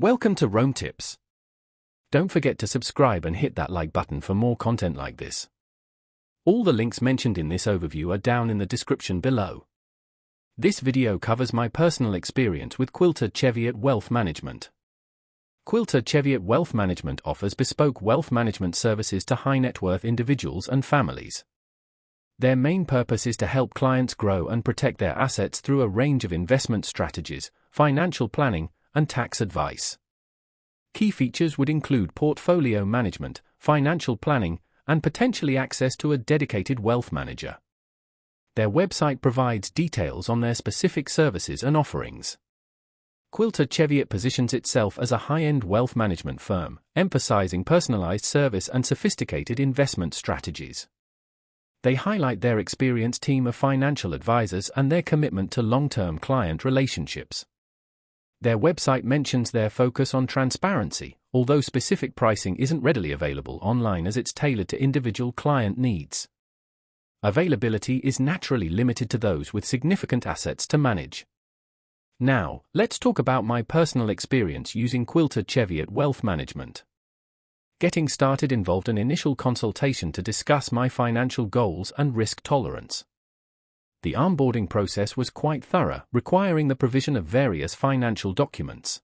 Welcome to Rome Tips. Don't forget to subscribe and hit that like button for more content like this. All the links mentioned in this overview are down in the description below. This video covers my personal experience with Quilter Cheviot Wealth Management. Quilter Cheviot Wealth Management offers bespoke wealth management services to high-net-worth individuals and families. Their main purpose is to help clients grow and protect their assets through a range of investment strategies, financial planning, and tax advice. Key features would include portfolio management, financial planning, and potentially access to a dedicated wealth manager. Their website provides details on their specific services and offerings. Quilter Cheviot positions itself as a high-end wealth management firm, emphasizing personalized service and sophisticated investment strategies. They highlight their experienced team of financial advisors and their commitment to long-term client relationships. Their website mentions their focus on transparency, although specific pricing isn't readily available online as it's tailored to individual client needs. Availability is naturally limited to those with significant assets to manage. Now, let's talk about my personal experience using Quilter Cheviot Wealth Management. Getting started involved an initial consultation to discuss my financial goals and risk tolerance. The onboarding process was quite thorough, requiring the provision of various financial documents.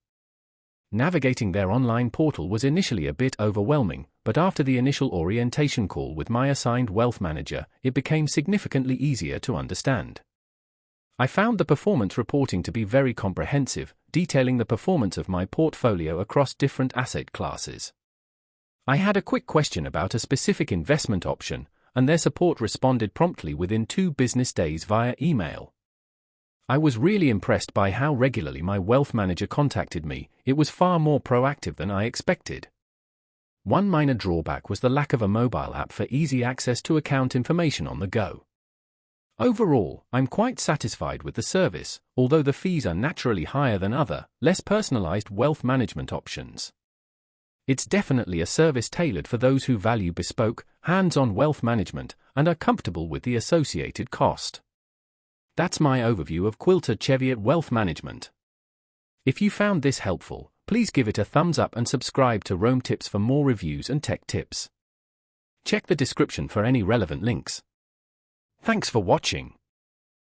Navigating their online portal was initially a bit overwhelming, but after the initial orientation call with my assigned wealth manager, it became significantly easier to understand. I found the performance reporting to be very comprehensive, detailing the performance of my portfolio across different asset classes. I had a quick question about a specific investment option, and their support responded promptly within 2 business days via email. I was really impressed by how regularly my wealth manager contacted me. It was far more proactive than I expected. One minor drawback was the lack of a mobile app for easy access to account information on the go. Overall, I'm quite satisfied with the service, although the fees are naturally higher than other, less personalized wealth management options. It's definitely a service tailored for those who value bespoke, hands-on wealth management and are comfortable with the associated cost. That's my overview of Quilter Cheviot Wealth Management. If you found this helpful, please give it a thumbs up and subscribe to Rome Tips for more reviews and tech tips. Check the description for any relevant links. Thanks for watching.